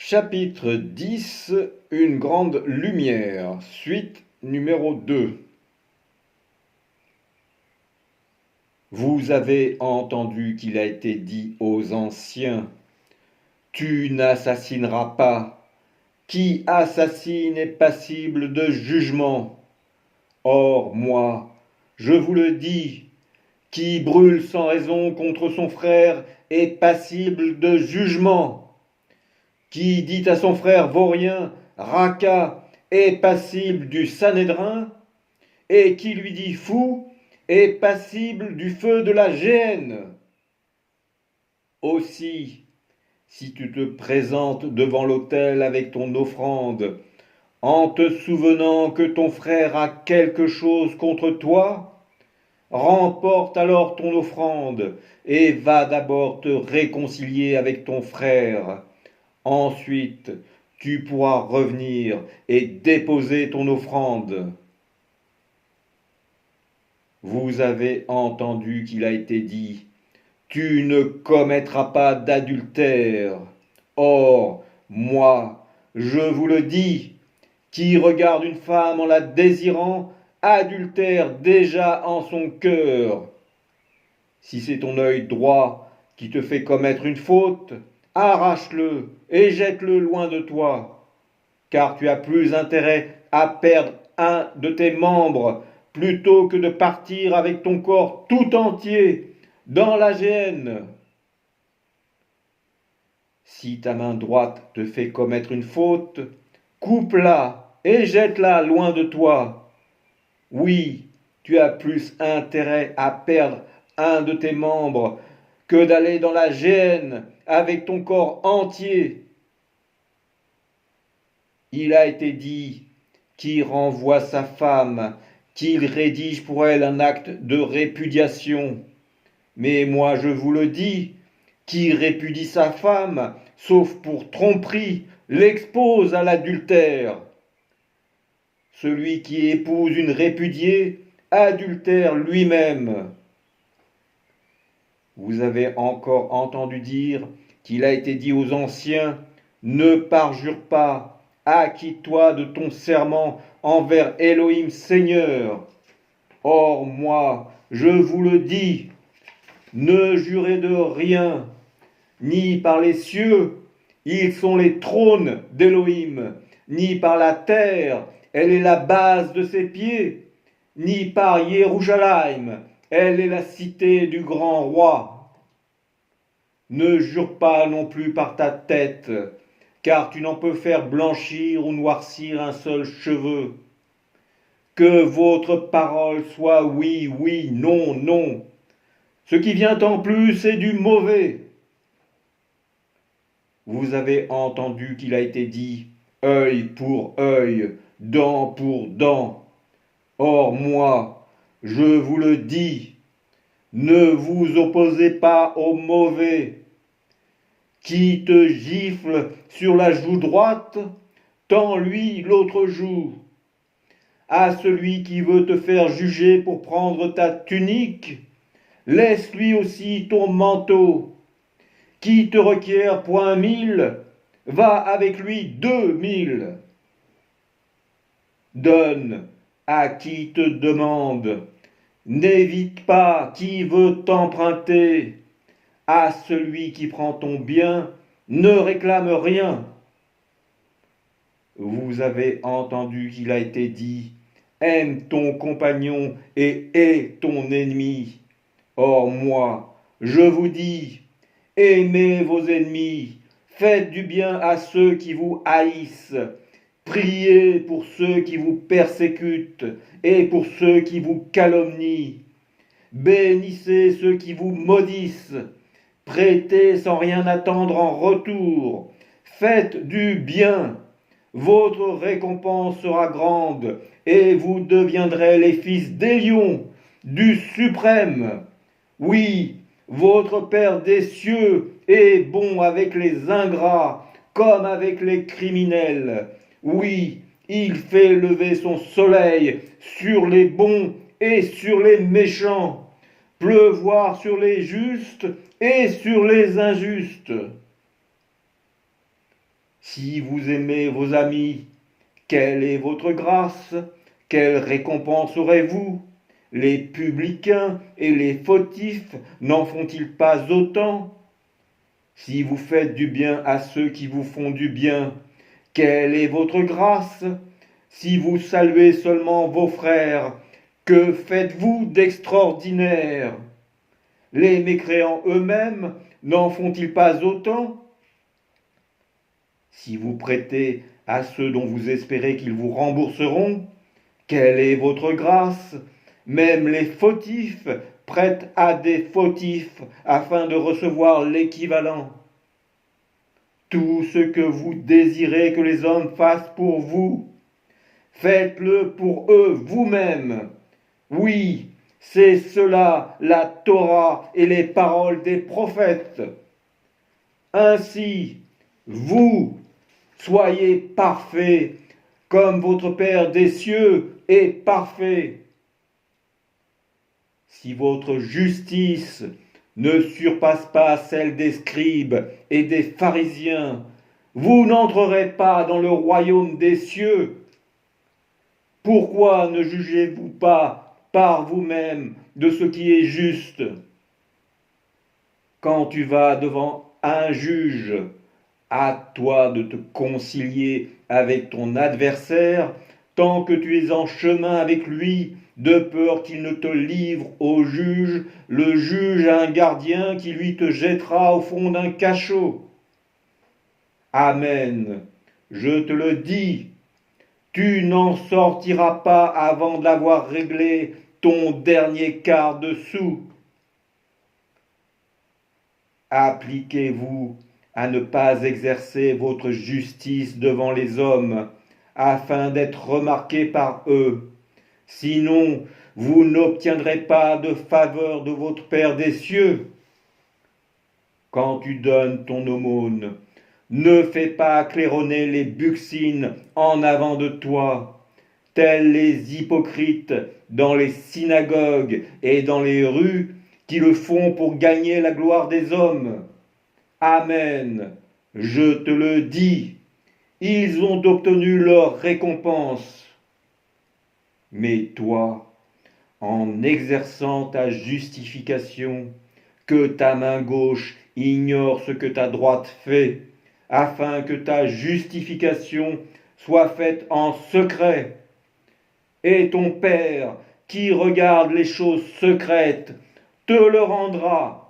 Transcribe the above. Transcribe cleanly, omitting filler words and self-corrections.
Chapitre 10. Une grande lumière. Suite numéro 2. Vous avez entendu qu'il a été dit aux anciens: Tu n'assassineras pas. Qui assassine est passible de jugement. Or, moi, je vous le dis, qui brûle sans raison contre son frère est passible de jugement. Qui dit à son frère vaurien, raca, est passible du Sanhédrin, et qui lui dit fou est passible du feu de la géhenne. Aussi, si tu te présentes devant l'autel avec ton offrande, en te souvenant que ton frère a quelque chose contre toi, remporte alors ton offrande et va d'abord te réconcilier avec ton frère. Ensuite, tu pourras revenir et déposer ton offrande. Vous avez entendu qu'il a été dit: Tu ne commettras pas d'adultère. Or, moi, je vous le dis, qui regarde une femme en la désirant, adultère déjà en son cœur. Si c'est ton œil droit qui te fait commettre une faute, arrache-le et jette-le loin de toi, car tu as plus intérêt à perdre un de tes membres plutôt que de partir avec ton corps tout entier dans la géhenne. Si ta main droite te fait commettre une faute, coupe-la et jette-la loin de toi. Oui, tu as plus intérêt à perdre un de tes membres que d'aller dans la géhenne avec ton corps entier. Il a été dit: qui renvoie sa femme, qu'il rédige pour elle un acte de répudiation. Mais moi je vous le dis, qui répudie sa femme, sauf pour tromperie, l'expose à l'adultère. Celui qui épouse une répudiée adultère lui-même. Vous avez encore entendu dire qu'il a été dit aux anciens: Ne parjure pas, acquitte-toi de ton serment envers Elohim Seigneur. Or moi, je vous le dis, ne jurez de rien, ni par les cieux, ils sont les trônes d'Elohim, ni par la terre, elle est la base de ses pieds, ni par Jérusalem, elle est la cité du grand roi. Ne jure pas non plus par ta tête, car tu n'en peux faire blanchir ou noircir un seul cheveu. Que votre parole soit oui, oui, non, non. Ce qui vient en plus est du mauvais. Vous avez entendu qu'il a été dit: œil pour œil, dent pour dent. Or moi, je vous le dis, ne vous opposez pas au mauvais. Qui te gifle sur la joue droite, tends-lui l'autre joue. À celui qui veut te faire juger pour prendre ta tunique, laisse-lui aussi ton manteau. Qui te requiert pour 1 000, va avec lui 2 000. Donne à qui te demande, n'évite pas qui veut t'emprunter. À celui qui prend ton bien, ne réclame rien. Vous avez entendu qu'il a été dit: Aime ton compagnon et hais ton ennemi. Or moi, je vous dis: Aimez vos ennemis, faites du bien à ceux qui vous haïssent, priez pour ceux qui vous persécutent et pour ceux qui vous calomnient. Bénissez ceux qui vous maudissent, prêtez sans rien attendre en retour, faites du bien. Votre récompense sera grande, et vous deviendrez les fils d'Élion, du Suprême. Oui, votre Père des cieux est bon avec les ingrats, comme avec les criminels. Oui, il fait lever son soleil sur les bons et sur les méchants, pleuvoir sur les justes et sur les injustes. Si vous aimez vos amis, quelle est votre grâce? Quelle récompense aurez-vous? Les publicains et les fautifs n'en font-ils pas autant? Si vous faites du bien à ceux qui vous font du bien, quelle est votre grâce? Si vous saluez seulement vos frères, que faites-vous d'extraordinaire? Les mécréants eux-mêmes n'en font-ils pas autant? Si vous prêtez à ceux dont vous espérez qu'ils vous rembourseront, quelle est votre grâce? Même les fautifs prêtent à des fautifs afin de recevoir l'équivalent. Tout ce que vous désirez que les hommes fassent pour vous, faites-le pour eux vous-même. Oui, c'est cela la Torah et les paroles des prophètes. Ainsi, vous, soyez parfaits comme votre Père des cieux est parfait. Si votre justice ne surpasse pas celle des scribes et des pharisiens, vous n'entrerez pas dans le royaume des cieux. Pourquoi ne jugez-vous pas par vous-même de ce qui est juste? Quand tu vas devant un juge, à toi de te concilier avec ton adversaire tant que tu es en chemin avec lui, de peur qu'il ne te livre au juge, le juge a un gardien qui lui te jettera au fond d'un cachot. Amen. Je te le dis, tu n'en sortiras pas avant d'avoir réglé ton dernier quart de sou. Appliquez-vous à ne pas exercer votre justice devant les hommes, afin d'être remarqués par eux. Sinon, vous n'obtiendrez pas de faveur de votre Père des cieux. Quand tu donnes ton aumône, ne fais pas claironner les buccines en avant de toi, tels les hypocrites dans les synagogues et dans les rues qui le font pour gagner la gloire des hommes. Amen, je te le dis, ils ont obtenu leur récompense. Mais toi, en exerçant ta justification, que ta main gauche ignore ce que ta droite fait, afin que ta justification soit faite en secret. Et ton Père, qui regarde les choses secrètes, te le rendra